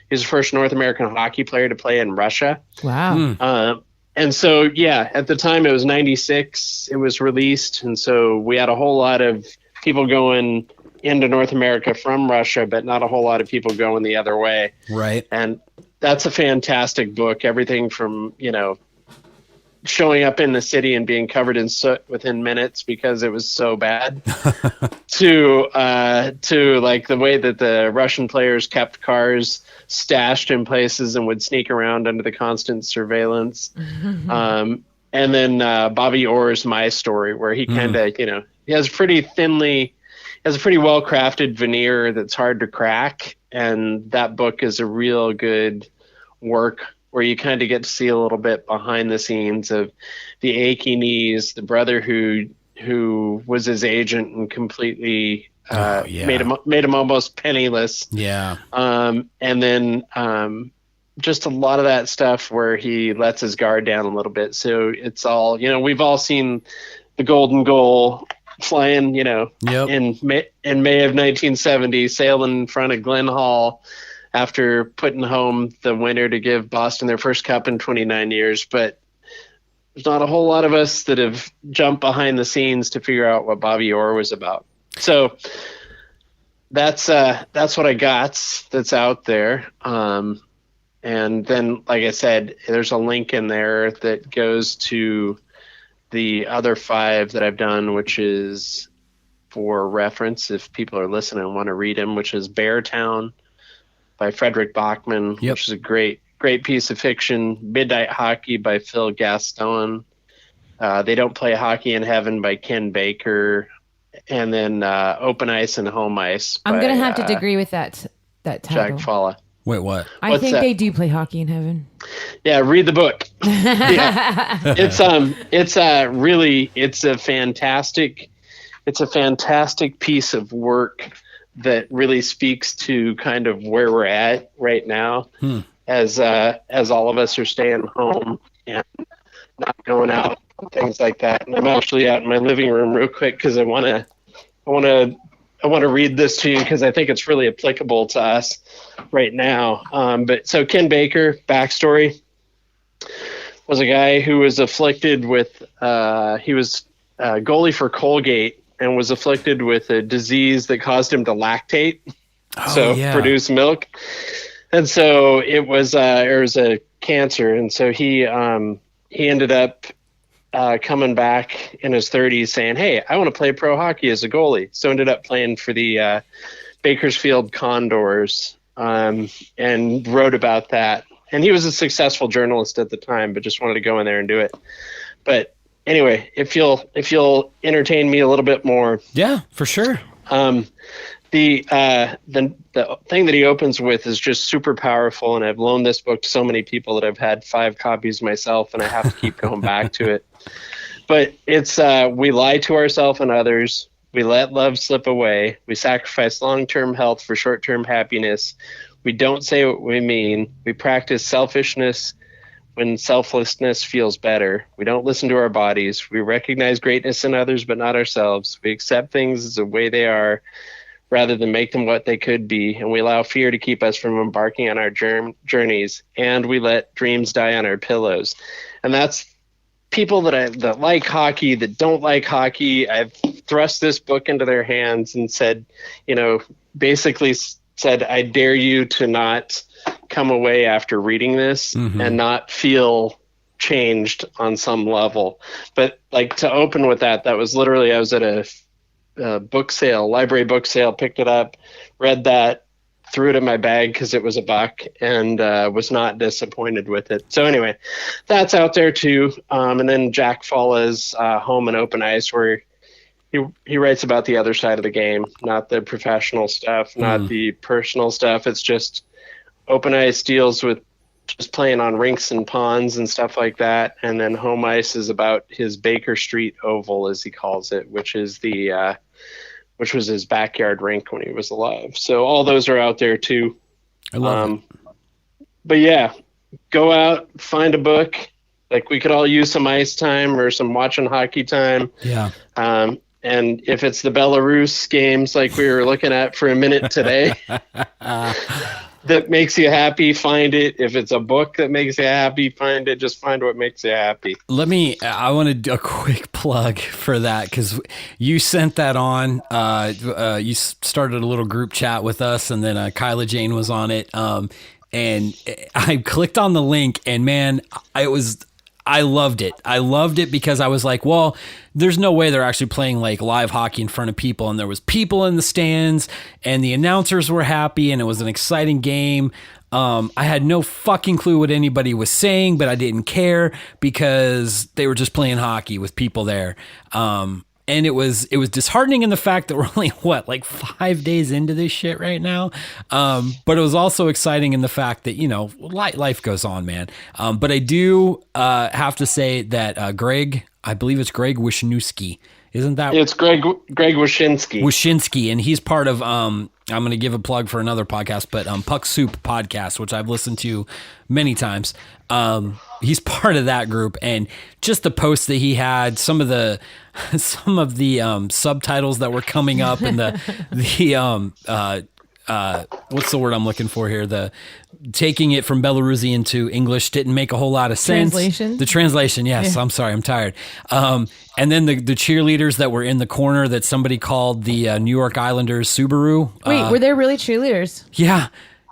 Speaker 3: he's the first North American hockey player to play in Russia.
Speaker 2: Wow.
Speaker 3: And so, at the time it was 96, it was released. And so we had a whole lot of people going into North America from Russia, but not a whole lot of people going the other way.
Speaker 1: Right.
Speaker 3: And that's a fantastic book. Everything from, showing up in the city and being covered in soot within minutes because it was so bad to like the way that the Russian players kept cars stashed in places and would sneak around under the constant surveillance. And then Bobby Orr's My Story, where he kind of, he has a pretty well crafted veneer that's hard to crack. And that book is a real good work where you kind of get to see a little bit behind the scenes of the achy knees, the brother who was his agent and completely made him almost penniless.
Speaker 1: Yeah.
Speaker 3: And then just a lot of that stuff where he lets his guard down a little bit. So it's all, we've all seen the golden goal flying, in May of 1970, sailing in front of Glen Hall after putting home the winner to give Boston their first cup in 29 years. But there's not a whole lot of us that have jumped behind the scenes to figure out what Bobby Orr was about. So that's what I got that's out there. And then, like I said, there's a link in there that goes to the other 5 that I've done, which is for reference if people are listening and want to read them, which is Beartown by Frederick Bachman, which is a great piece of fiction. Midnight Hockey by Phil Gaston. They Don't Play Hockey in Heaven by Ken Baker. And then Open Ice and Home Ice by,
Speaker 2: I'm going to have to agree with that title.
Speaker 3: Jack Falla.
Speaker 1: Wait, what?
Speaker 2: I think they do play hockey in heaven.
Speaker 3: Yeah, read the book. It's a fantastic piece of work that really speaks to kind of where we're at right now, as all of us are staying home and not going out and things like that. And I'm actually out in my living room real quick because I want to read this to you because I think it's really applicable to us right now. But so Ken Baker, backstory. was a guy who was afflicted with, he was goalie for Colgate and was afflicted with a disease that caused him to lactate, produce milk. And so it was a cancer. And so he ended up coming back in his 30s saying, hey, I want to play pro hockey as a goalie. So ended up playing for the Bakersfield Condors and wrote about that. And he was a successful journalist at the time, but just wanted to go in there and do it. But anyway, if you'll entertain me a little bit more.
Speaker 1: Yeah, for sure.
Speaker 3: The thing that he opens with is just super powerful, and I've loaned this book to so many people that I've had 5 copies myself, and I have to keep going back to it. But it's we lie to ourselves and others. We let love slip away. We sacrifice long-term health for short-term happiness. We don't say what we mean. We practice selfishness when selflessness feels better. We don't listen to our bodies. We recognize greatness in others but not ourselves. We accept things as the way they are rather than make them what they could be, and we allow fear to keep us from embarking on our journeys, and we let dreams die on our pillows. And that's people that like hockey, that don't like hockey. I've thrust this book into their hands and said, basically said, I dare you to not come away after reading this and not feel changed on some level. But like, to open with that was literally, I was at a book sale, library book sale, picked it up, read that, threw it in my bag because it was $1 and was not disappointed with it. So anyway, that's out there too. And then Jack Falla's Home and Open Ice, where he writes about the other side of the game, not the professional stuff, not the personal stuff. It's just Open Ice deals with just playing on rinks and ponds and stuff like that. And then Home Ice is about his Baker Street Oval, as he calls it, which is which was his backyard rink when he was alive. So all those are out there too.
Speaker 1: I love it.
Speaker 3: But yeah, go out, find a book. Like, we could all use some ice time or some watching hockey time.
Speaker 1: Yeah.
Speaker 3: And if it's the Belarus games like we were looking at for a minute today, that makes you happy, find it. If it's a book that makes you happy, find it. Just find what makes you happy.
Speaker 1: I want to do a quick plug for that, because you sent that on. You started a little group chat with us, and then Kyla Jane was on it. And I clicked on the link, and man, I loved it. I loved it because I was like, well, there's no way they're actually playing like live hockey in front of people. And there was people in the stands, and the announcers were happy, and it was an exciting game. I had no fucking clue what anybody was saying, but I didn't care because they were just playing hockey with people there. And it was disheartening in the fact that we're only, 5 days into this shit right now. But it was also exciting in the fact that, life goes on, man. But I do have to say that Greg, I believe it's Greg Wisniewski. Isn't that?
Speaker 3: It's Greg Wyshynski.
Speaker 1: Wyshynski, and he's part of, I'm going to give a plug for another podcast, but Puck Soup podcast, which I've listened to many times. He's part of that group, and just the posts that he had, some of the subtitles that were coming up, and the what's the word I'm looking for here? The taking it from Belarusian to English didn't make a whole lot of sense. The translation, yes. Yeah. I'm sorry, I'm tired. And then the cheerleaders that were in the corner that somebody called the New York Islanders Subaru.
Speaker 2: Wait, were they really cheerleaders?
Speaker 1: Yeah.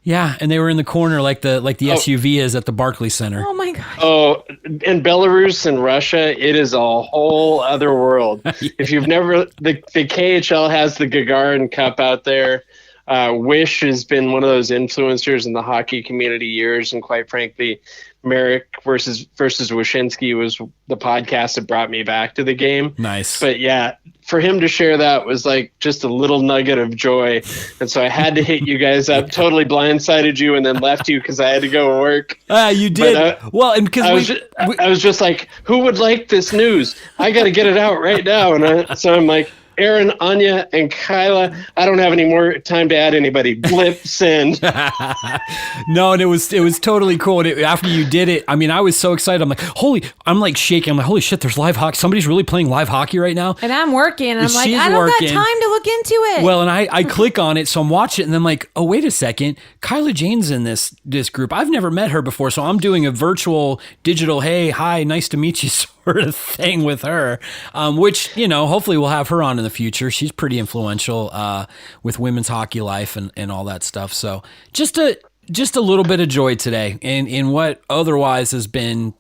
Speaker 1: Yeah, and they were in the corner like the SUV is at the Barclays Center.
Speaker 2: Oh my god!
Speaker 3: Oh, in Belarus and Russia, it is a whole other world. Yeah. If you've never, the KHL has the Gagarin Cup out there. Wish has been one of those influencers in the hockey community years, and quite frankly, Merrick versus Wyshynski was the podcast that brought me back to the game.
Speaker 1: Nice.
Speaker 3: But yeah, for him to share that was like just a little nugget of joy. And so I had to hit you guys up, totally blindsided you, and then left you because I had to go work.
Speaker 1: You did. Well, and because
Speaker 3: I was just like, who would like this news? I got to get it out right now. And so I'm like, Aaron, Anya, and Kyla. I don't have any more time to add anybody. Blip, send.
Speaker 1: No, and it was totally cool. And after you did it, I mean, I was so excited. I'm like shaking. I'm like, holy shit, there's live hockey. Somebody's really playing live hockey right now.
Speaker 2: And I'm working. And I'm like,
Speaker 1: She's
Speaker 2: I don't
Speaker 1: working.
Speaker 2: got time to look into it.
Speaker 1: Well, and I click on it, so I'm watching it, and then I'm like, oh, wait a second. Kyla Jane's in this group. I've never met her before, so I'm doing a virtual, digital, hey, hi, nice to meet you sort of thing with her, which, hopefully we'll have her on in the future. She's pretty influential with women's hockey life and all that stuff. So just a little bit of joy today in what otherwise has been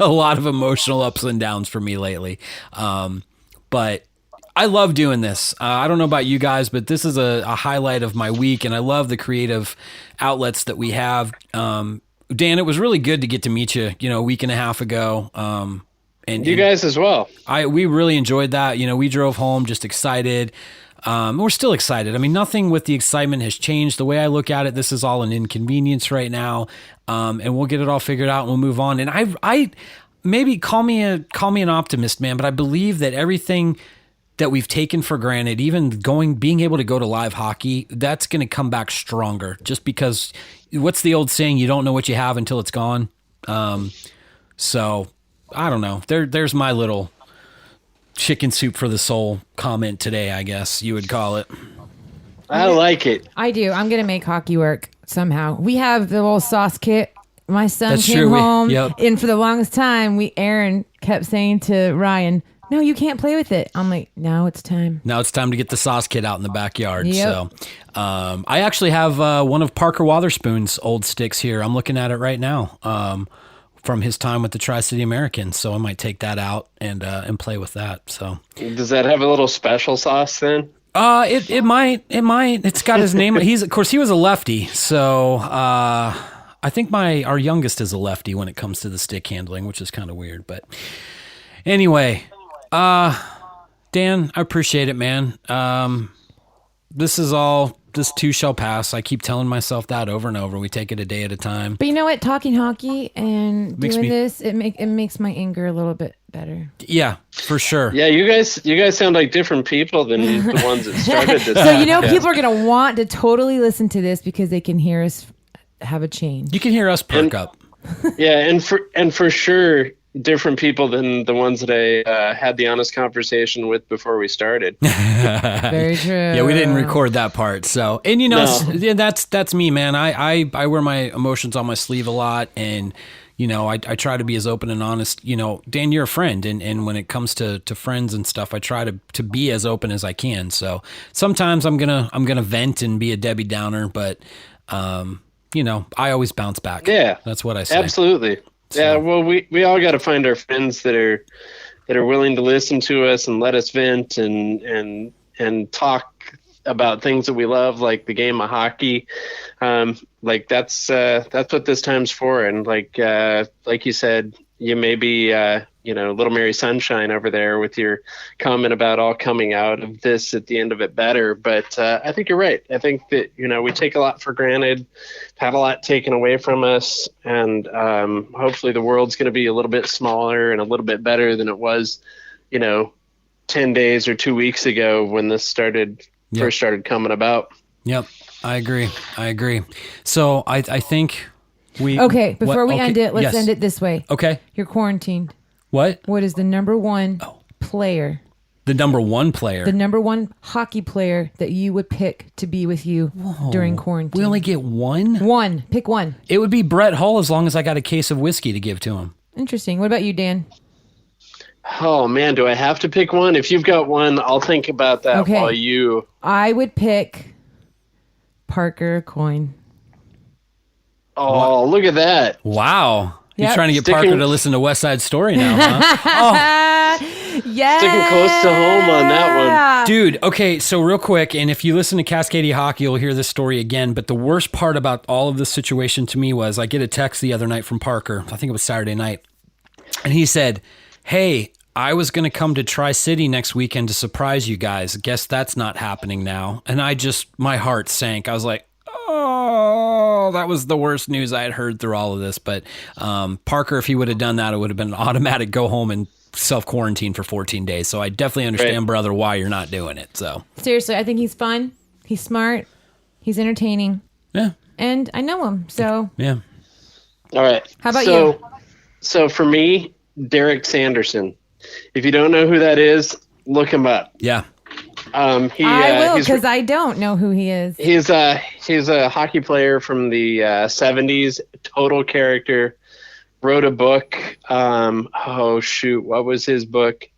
Speaker 1: a lot of emotional ups and downs for me lately. But I love doing this. I don't know about you guys, but this is a highlight of my week, and I love the creative outlets that we have. Dan, it was really good to get to meet you, a week and a half ago. And
Speaker 3: you guys as well.
Speaker 1: We really enjoyed that. We drove home just excited. We're still excited. I mean, nothing with the excitement has changed. The way I look at it, this is all an inconvenience right now. And we'll get it all figured out and we'll move on. And I maybe call me an optimist, man, but I believe that everything that we've taken for granted, even being able to go to live hockey, that's going to come back stronger, just because what's the old saying? You don't know what you have until it's gone. So I don't know. There's my little chicken soup for the soul comment today, I guess you would call it.
Speaker 3: I like it.
Speaker 2: I do. I'm going to make hockey work somehow. We have the little sauce kit. My son
Speaker 1: That's
Speaker 2: came
Speaker 1: true.
Speaker 2: home,
Speaker 1: Yep.
Speaker 2: and for the longest time, Aaron kept saying to Ryan, no, you can't play with it. I'm like, now it's time.
Speaker 1: Now it's time to get the sauce kit out in the backyard.
Speaker 2: Yep.
Speaker 1: So I actually have one of Parker Wotherspoon's old sticks here. I'm looking at it right now from his time with the Tri-City Americans. So I might take that out and play with that. So
Speaker 3: does that have a little special sauce then?
Speaker 1: It might. It's got his name. Of course, he was a lefty. So I think our youngest is a lefty when it comes to the stick handling, which is kind of weird. But anyway, Dan, I appreciate it, man. This too shall pass. I keep telling myself that over and over. We take it a day at a time.
Speaker 2: But you know what? Talking hockey and
Speaker 1: Makes
Speaker 2: doing
Speaker 1: me-
Speaker 2: this, it makes my anger a little bit better.
Speaker 1: Yeah, for sure.
Speaker 3: Yeah, you guys sound like different people than the ones that started this.
Speaker 2: So
Speaker 3: podcast.
Speaker 2: people are going to want to totally listen to this because they can hear us have a change.
Speaker 1: You can hear us perk up.
Speaker 3: Yeah, and for sure, different people than the ones that I had the honest conversation with before we started.
Speaker 2: Very true.
Speaker 1: Yeah, we didn't record that part. So, and
Speaker 3: No.
Speaker 1: that's me, man. I wear my emotions on my sleeve a lot, and I try to be as open and honest. Dan, you're a friend, and when it comes to friends and stuff, I try to be as open as I can. So sometimes I'm gonna vent and be a Debbie Downer, but I always bounce back.
Speaker 3: Yeah,
Speaker 1: that's what I say.
Speaker 3: Absolutely.
Speaker 1: So.
Speaker 3: Yeah, well, we all got to find our friends that are willing to listen to us and let us vent and talk about things that we love, like the game of hockey. Like that's what this time's for. And like you said, you may be Little Mary Sunshine over there with your comment about all coming out of this at the end of it better. But I think you're right. I think that we take a lot for granted, had a lot taken away from us, and hopefully the world's going to be a little bit smaller and a little bit better than it was 10 days or 2 weeks ago when this first started coming about.
Speaker 1: Yep, I agree. So I think we...
Speaker 2: Okay, before we end it, let's
Speaker 1: yes.
Speaker 2: end it this way.
Speaker 1: Okay.
Speaker 2: You're quarantined.
Speaker 1: What?
Speaker 2: What is the number one player?
Speaker 1: The number one player?
Speaker 2: The number one hockey player that you would pick to be with you during quarantine.
Speaker 1: We only get one?
Speaker 2: One. Pick one.
Speaker 1: It would be Brett Hull as long as I got a case of whiskey to give to him.
Speaker 2: Interesting. What about you, Dan?
Speaker 3: Oh, man, do I have to pick one? If you've got one, I'll think about that while you...
Speaker 2: I would pick Parker Coyne.
Speaker 3: Oh, look at that.
Speaker 1: Wow. You're
Speaker 2: Yep.
Speaker 1: trying to get Parker to listen to West Side Story now, huh?
Speaker 2: Yes.
Speaker 3: Sticking close to home on that one.
Speaker 1: Dude, okay, so real quick, and if you listen to Cascadia Hockey, you'll hear this story again, but the worst part about all of this situation to me was I get a text the other night from Parker, I think it was Saturday night, and he said, hey, I was going to come to Tri-City next weekend to surprise you guys. Guess that's not happening now. And my heart sank. I was like, oh, oh, that was the worst news I had heard through all of this. But Parker, if he would have done that, it would have been an automatic go home and self-quarantine for 14 days. So I definitely understand, brother, why you're not doing it. So
Speaker 2: seriously, I think he's fun. He's smart. He's entertaining.
Speaker 1: Yeah.
Speaker 2: And I know him. So
Speaker 1: yeah.
Speaker 3: All right.
Speaker 2: How about you?
Speaker 3: So for me, Derek Sanderson. If you don't know who that is, look him up.
Speaker 1: Yeah.
Speaker 2: I will, because I don't know who he is.
Speaker 3: He's a hockey player from the 70s, total character. Wrote a book. What was his book?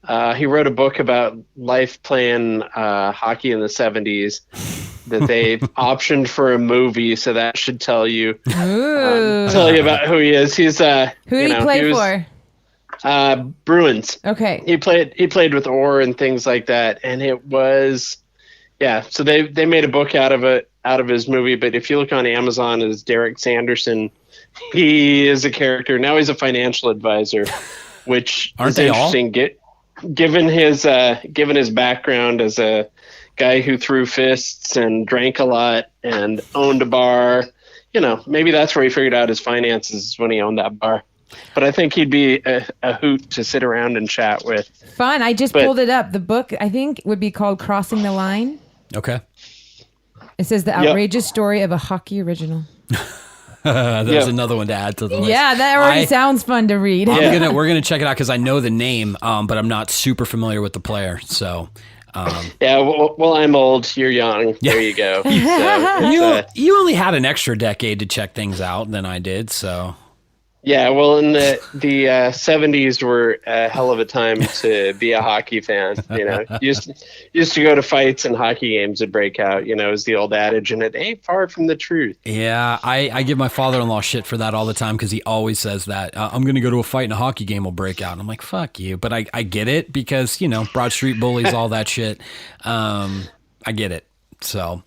Speaker 3: He wrote a book about life playing hockey in the 70s that they optioned for a movie. So that should tell you about who he is. He's
Speaker 2: who did he play for?
Speaker 3: Bruins.
Speaker 2: Okay.
Speaker 3: He played with Orr and things like that, and it was, so they made a book out of his movie. But if you look on Amazon as Derek Sanderson, he is a character. Now he's a financial advisor, which is interesting. Given his background as a guy who threw fists and drank a lot and owned a bar, maybe that's where he figured out his finances, when he owned that bar. But I think he'd be a hoot to sit around and chat with.
Speaker 2: Fun. I just pulled it up. The book, I think, would be called Crossing the Line.
Speaker 1: Okay.
Speaker 2: It says the outrageous story of a hockey original.
Speaker 1: There's another one to add to the list.
Speaker 2: Yeah, that already sounds fun to read.
Speaker 1: We're gonna check it out because I know the name, but I'm not super familiar with the player. So.
Speaker 3: Well, I'm old. You're young. There you go. So,
Speaker 1: you only had an extra decade to check things out than I did, so.
Speaker 3: Yeah, well, in the 70s were a hell of a time to be a hockey fan. Used to go to fights and hockey games would break out. Is the old adage, and it ain't far from the truth.
Speaker 1: Yeah, I give my father-in-law shit for that all the time because he always says that I'm going to go to a fight and a hockey game will break out. And I'm like, fuck you, but I get it because Broad Street bullies, all that shit. I get it. So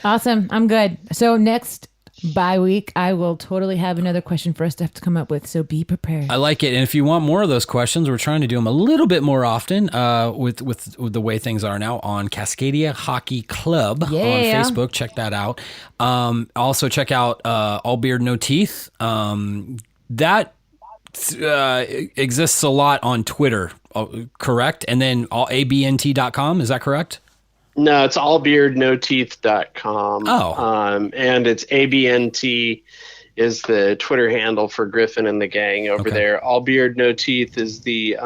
Speaker 2: awesome. I'm good. So next bye week, I will totally have another question for us to have to come up with, so be prepared.
Speaker 1: I like it. And if you want more of those questions, we're trying to do them a little bit more often with the way things are now on Cascadia Hockey Club on Facebook. Check that out. Also check out All Beard No Teeth. That exists a lot on Twitter, correct? And then abnt.com, is that correct?
Speaker 3: No, it's allbeardnoteeth.com. And it's ABNT is the Twitter handle for Griffin and the gang over there. All Beard No Teeth is it's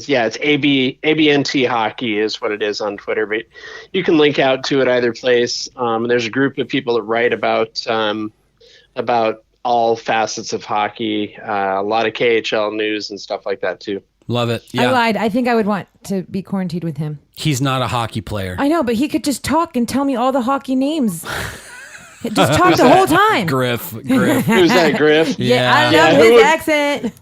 Speaker 3: ABNT Hockey is what it is on Twitter. But you can link out to it either place. There's a group of people that write about all facets of hockey, a lot of KHL news and stuff like that too.
Speaker 1: Love it. Yeah.
Speaker 2: I lied. I think I would want to be quarantined with him.
Speaker 1: He's not a hockey player.
Speaker 2: I know, but he could just talk and tell me all the hockey names. Just talk the whole time.
Speaker 1: Griff.
Speaker 3: Who's that, Griff?
Speaker 2: Yeah, I love his accent.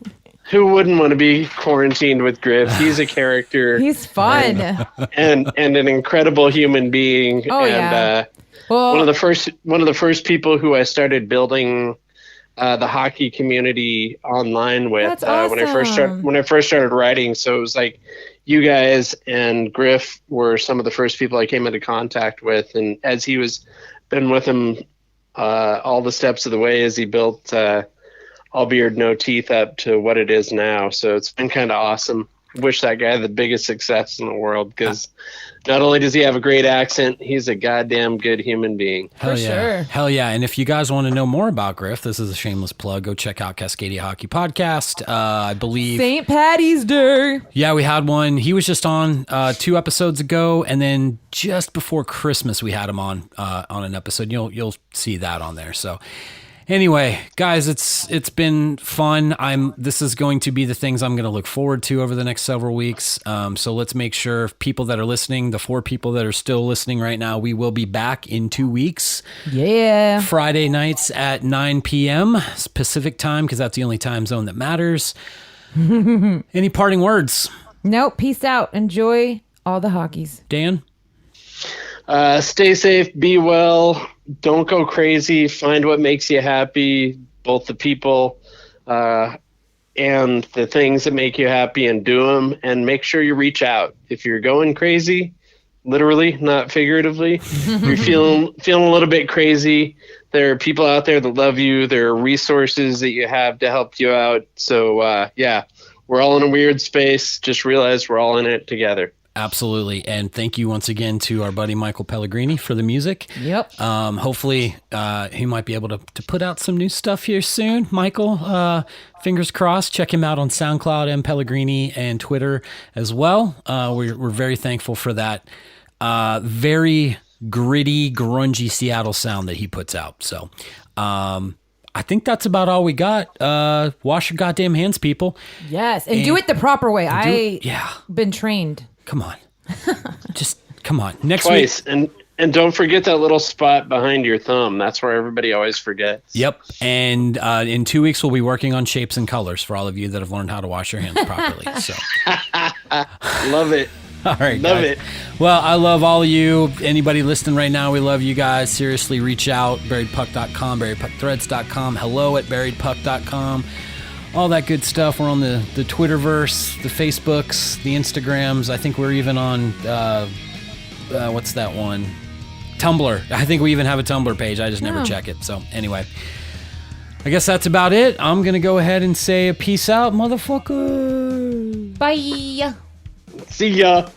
Speaker 3: Who wouldn't want to be quarantined with Griff? He's a character.
Speaker 2: He's fun.
Speaker 3: And an incredible human being.
Speaker 2: Oh,
Speaker 3: and one of the first people who I started building the hockey community online with.
Speaker 2: That's awesome.
Speaker 3: when I first started writing. So it was like you guys and Griff were some of the first people I came into contact with, and as he was been with him all the steps of the way as he built All Beard No Teeth up to what it is now. So it's been kind of awesome. Wish that guy the biggest success in the world, because not only does he have a great accent, he's a goddamn good human being.
Speaker 1: Hell yeah. And if you guys want to know more about Griff, this is a shameless plug. Go check out Cascadia Hockey Podcast. I believe
Speaker 2: St. Patty's Day.
Speaker 1: Yeah, we had one. He was just on 2 episodes ago, and then just before Christmas we had him on an episode. You'll see that on there. So anyway, guys, it's been fun. This is going to be the things I'm going to look forward to over the next several weeks. So let's make sure people that are listening, the 4 people that are still listening right now, we will be back in 2 weeks.
Speaker 2: Yeah.
Speaker 1: Friday nights at 9 p.m. Pacific time, because that's the only time zone that matters. Any parting words?
Speaker 2: Nope. Peace out. Enjoy all the hockeys.
Speaker 1: Dan?
Speaker 3: Stay safe, be well, don't go crazy, find what makes you happy, both the people and the things that make you happy, and do them, and make sure you reach out. If you're going crazy, literally, not figuratively. You're feeling a little bit crazy. There are people out there that love you. There are resources that you have to help you out. So, yeah, we're all in a weird space. Just realize we're all in it together.
Speaker 1: Absolutely. And thank you once again to our buddy Michael Pelligrini for the music.
Speaker 2: Yep.
Speaker 1: Hopefully he might be able to put out some new stuff here soon. Michael, fingers crossed. Check him out on SoundCloud and Pelligrini and Twitter as well. We're very thankful for that very gritty, grungy Seattle sound that he puts out. So I think that's about all we got. Wash your goddamn hands, people.
Speaker 2: Yes. And do it the proper way.
Speaker 1: Yeah.
Speaker 2: Been trained.
Speaker 1: Come on. Just come on. Next
Speaker 3: Twice.
Speaker 1: week.
Speaker 3: And don't forget that little spot behind your thumb. That's where everybody always forgets.
Speaker 1: Yep. And in 2 weeks, we'll be working on shapes and colors for all of you that have learned how to wash your hands properly. So,
Speaker 3: Love it.
Speaker 1: all right,
Speaker 3: Love
Speaker 1: guys.
Speaker 3: it.
Speaker 1: Well, I love all of you. Anybody listening right now, we love you guys. Seriously, reach out. BuriedPuck.com, BuriedPuckThreads.com, hello@BuriedPuck.com. All that good stuff. We're on the Twitterverse, the Facebooks, the Instagrams. I think we're even on, what's that one? Tumblr. I think we even have a Tumblr page. I just never check it. So anyway, I guess that's about it. I'm going to go ahead and say peace out, motherfucker.
Speaker 2: Bye.
Speaker 3: See ya.